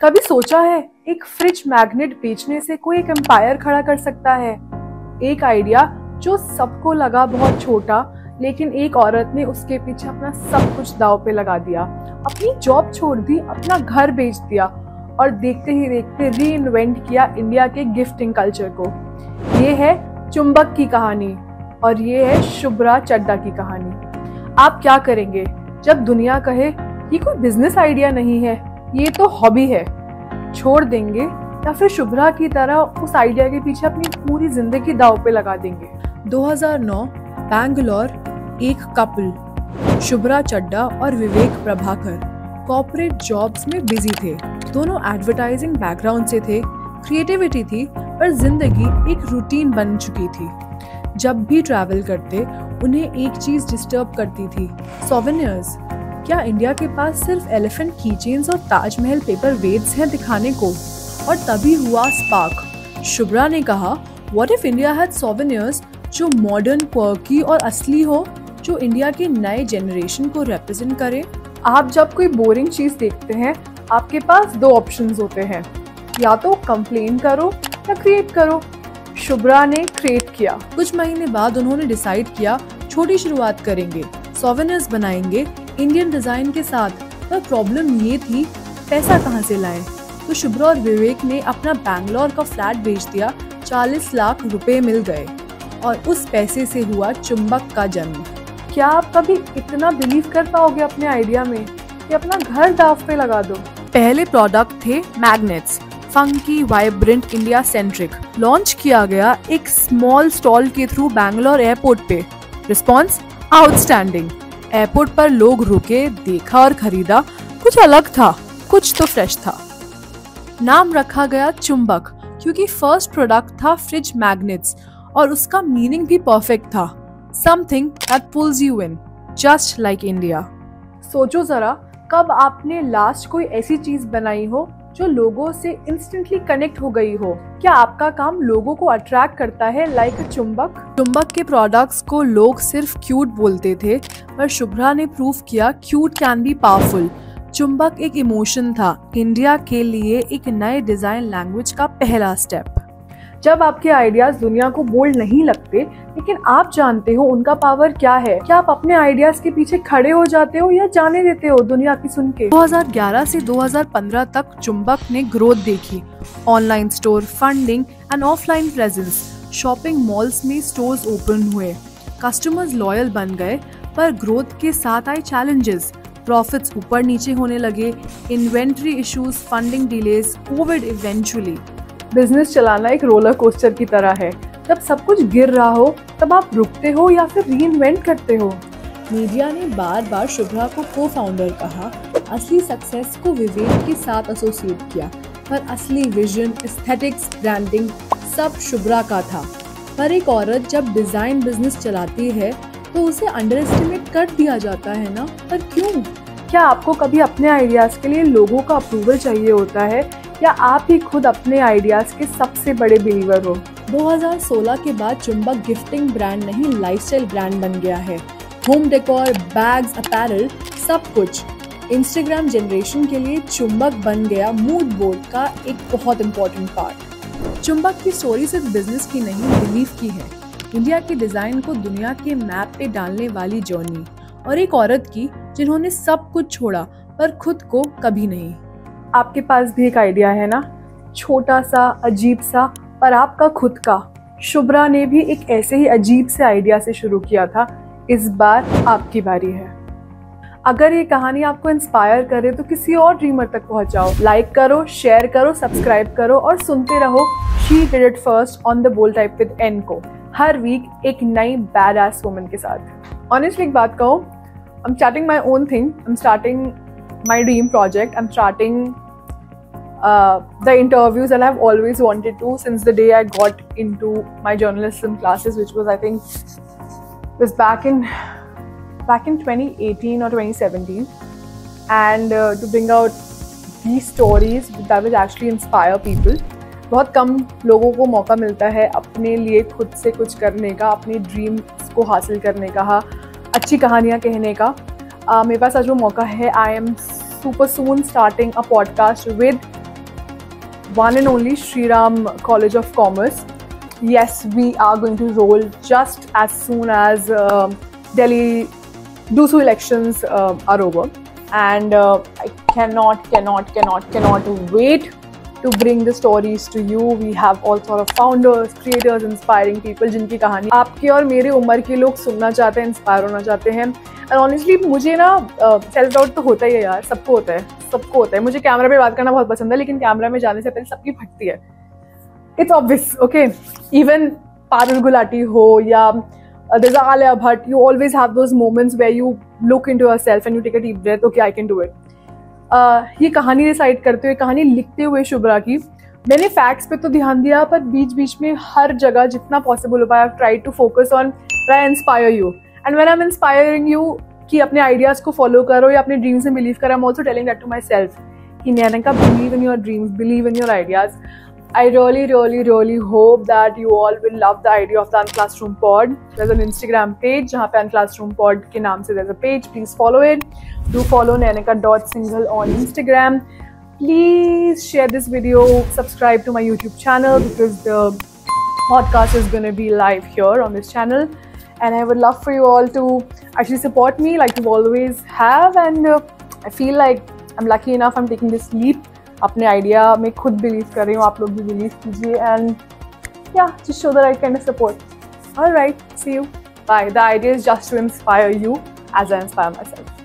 कभी सोचा है एक फ्रिज मैग्नेट बेचने से कोई एक एम्पायर खड़ा कर सकता है? एक आइडिया जो सबको लगा बहुत छोटा, लेकिन एक औरत ने उसके पीछे अपना सब कुछ दांव पे लगा दिया। अपनी जॉब छोड़ दी, अपना घर बेच दिया और देखते ही देखते री इन्वेंट किया इंडिया के गिफ्टिंग कल्चर को। ये है चुंबक की कहानी और ये है शुभ्रा चड्ढा की कहानी। आप क्या करेंगे जब दुनिया कहे ये कोई बिजनेस आइडिया नहीं है, ये तो हॉबी है? छोड़ देंगे या फिर शुभ्रा की तरह उस आइडिया के पीछे अपनी पूरी जिंदगी दांव पे लगा देंगे? 2009 बैंगलोर, एक कपल शुभ्रा चड्ढा और विवेक प्रभाकर कॉर्पोरेट जॉब्स में बिजी थे। दोनों एडवर्टाइजिंग बैकग्राउंड से थे, क्रिएटिविटी थी पर जिंदगी एक रूटीन बन चुकी थी। जब भी ट्रैवल करते उन्हें एक चीज डिस्टर्ब करती थी, सोवेनियर्स। क्या इंडिया के पास सिर्फ एलिफेंट कीचेन्स और ताजमहल पेपर वेट्स हैं दिखाने को? और तभी हुआ स्पार्क। शुभ्रा ने कहा, what if India had souvenirs जो मॉडर्न, क्वर्की और असली हो, जो इंडिया के नए जनरेशन को रिप्रेजेंट करे। आप जब कोई बोरिंग चीज देखते हैं, आपके पास दो ऑप्शंस होते हैं, या तो कंप्लेन करो या क्रिएट करो। शुभ्रा ने क्रिएट किया। कुछ महीने बाद उन्होंने डिसाइड किया छोटी शुरुआत करेंगे, सोवेनियर्स बनाएंगे इंडियन डिजाइन के साथ। पर प्रॉब्लम ये थी, पैसा कहाँ से लाएं? तो शुभ्रा और विवेक ने अपना बैंगलोर का फ्लैट बेच दिया, 40 लाख रुपए मिल गए और उस पैसे से हुआ चुंबक का जन्म। क्या आप कभी इतना बिलीव कर पाओगे अपने आइडिया में कि अपना घर दांव पे लगा दो? पहले प्रोडक्ट थे magnets, funky, vibrant, India centric. Launch किया गया एक स्मॉल स्टॉल के थ्रू बैंगलोर एयरपोर्ट पे। Response outstanding. एयरपोर्ट पर लोग रुके, देखा और खरीदा। कुछ अलग था, कुछ तो फ्रेश था। नाम रखा गया चुंबक क्योंकि फर्स्ट प्रोडक्ट था फ्रिज मैग्नेट्स और उसका मीनिंग भी परफेक्ट था, something that pools you in, just like India. सोचो जरा, कब आपने लास्ट कोई ऐसी चीज बनाई हो जो लोगों से इंस्टेंटली कनेक्ट हो गई हो? क्या आपका काम लोगों को अट्रैक्ट करता है लाइक चुंबक? चुंबक के प्रोडक्ट्स को लोग सिर्फ क्यूट बोलते थे, पर शुभ्रा ने प्रूव किया क्यूट कैन बी पावरफुल। चुंबक एक इमोशन था, इंडिया के लिए एक नए डिजाइन लैंग्वेज का पहला स्टेप। जब आपके आइडियाज दुनिया को बोल्ड नहीं लगते, लेकिन आप जानते हो उनका पावर क्या है, क्या आप अपने आइडियाज के पीछे खड़े हो जाते हो या जाने देते हो दुनिया की सुन के? 2011 से 2015 तक चुंबक ने ग्रोथ देखी। Online store, funding and offline presence. Shopping malls में स्टोर्स ओपन हुए, कस्टमर्स लॉयल बन गए, पर ग्रोथ के साथ आए चैलेंजेस। प्रॉफिट्स ऊपर नीचे होने लगे, inventory issues, funding delays, Covid eventually. Business चलाना एक रोलर कोस्टर की तरह है। जब सब कुछ गिर रहा हो तब आप रुकते हो या फिर रीइन्वेंट करते हो? मीडिया ने बार बार शुभ्रा को को फाउंडर कहा, असली सक्सेस को विवेक के साथ एसोसिएट किया, पर असली विजन, एस्थेटिक्स, ब्रांडिंग सब शुभ्रा का था। पर एक औरत जब डिजाइन बिजनेस चलाती है तो उसे अंडर एस्टिमेट कर दिया जाता है ना? पर क्यों? क्या आपको कभी अपने आइडियाज के लिए लोगों का अप्रूवल चाहिए होता है, या आप ही खुद अपने आइडियाज के सबसे बड़े बिलीवर हो? 2016 के बाद चुंबक गिफ्टिंग ब्रांड नहीं, लाइफस्टाइल ब्रांड बन गया है। होम डेकोर, बैग्स, अपैरल, सब कुछ। इंस्टाग्राम जनरेशन के लिए चुंबक बन गया मूड बोर्ड का एक बहुत इंपॉर्टेंट पार्ट। चुंबक की स्टोरी सिर्फ बिजनेस की नहीं, बिलीफ की है। इंडिया के डिजाइन को दुनिया के मैप पे डालने वाली जर्नी, और एक औरत की जिन्होंने सब कुछ छोड़ा पर खुद को कभी नहीं। आपके पास भी एक आइडिया है ना, छोटा सा, अजीब सा, पर आपका खुद का। शुभ्रा ने भी एक ऐसे ही अजीब से आइडिया से शुरू किया था। इस बार आपकी बारी है। अगर ये कहानी आपको इंस्पायर करे तो किसी और ड्रीमर तक पहुंचाओ। लाइक करो, शेयर करो, सब्सक्राइब करो और सुनते रहो she did it first on the bold type with एन को। हर वीक एक नई बैड एस वुमन के साथ। ऑनेस्टली एक बात कहूँ, I am starting my own thing, I am starting my dream project. I'm starting the interviews, and I've always wanted to since the day I got into my journalism classes, which was, I think, was back in 2018 or 2017, and to bring out these stories that will actually inspire people. बहुत कम लोगों को मौका मिलता है अपने लिए खुद से कुछ करने का, अपने ड्रीम्स को हासिल करने का, अच्छी कहानियाँ कहने का। मेरे पास आज वो मौका है। I am super soon starting a podcast with one and only Shriram College of Commerce. Yes, we are going to roll just as soon as Delhi DUSU elections are over, and I cannot wait to bring the stories to you. We have all sort of founders, creators, inspiring people जिनकी कहानी आपके और मेरे उम्र के लोग सुनना चाहते हैं, इंस्पायर होना चाहते हैं. एंड ऑनेस्टली मुझे ना सेल्फ डाउट तो होता ही है यार, सबको होता है. मुझे कैमरा पे बात करना बहुत पसंद है, लेकिन कैमरा में जाने से पहले सबकी फटती है. It's obvious, okay. Even Parul Gulati हो या there's Alia Bhatt, you always have those moments where you look into yourself and you take a deep breath. Okay, I can do it. ये कहानी डिसाइड करते हुए, कहानी लिखते हुए शुभ्रा की, मैंने फैक्ट्स पे तो ध्यान दिया, पर बीच बीच में हर जगह जितना पॉसिबल हो पाया I try to focus on try inspire you. And when I am inspiring you कि अपने आइडियाज को फॉलो करो या अपने ड्रीम्स में बिलीव करो, I am also telling that to myself कि Nainika, believe in your dreams, believe in your ideas. I really hope that you all will love the idea of the Unclassroom Pod. There's an Instagram page जहाँ पे Unclassroom Pod के नाम से there's a page. Please follow it. Do follow nainika.singhal on Instagram. Please share this video. Subscribe to my YouTube channel because the podcast is going to be live here on this channel. And I would love for you all to actually support me like you always have. And I feel like I'm lucky enough I'm taking this leap. अपने idea में खुद believe कर रही हूँ, आप लोग भी believe कीजिए. एंड या just show the right kind of support. Alright, see you, bye. The idea is just to inspire you as I inspire my self.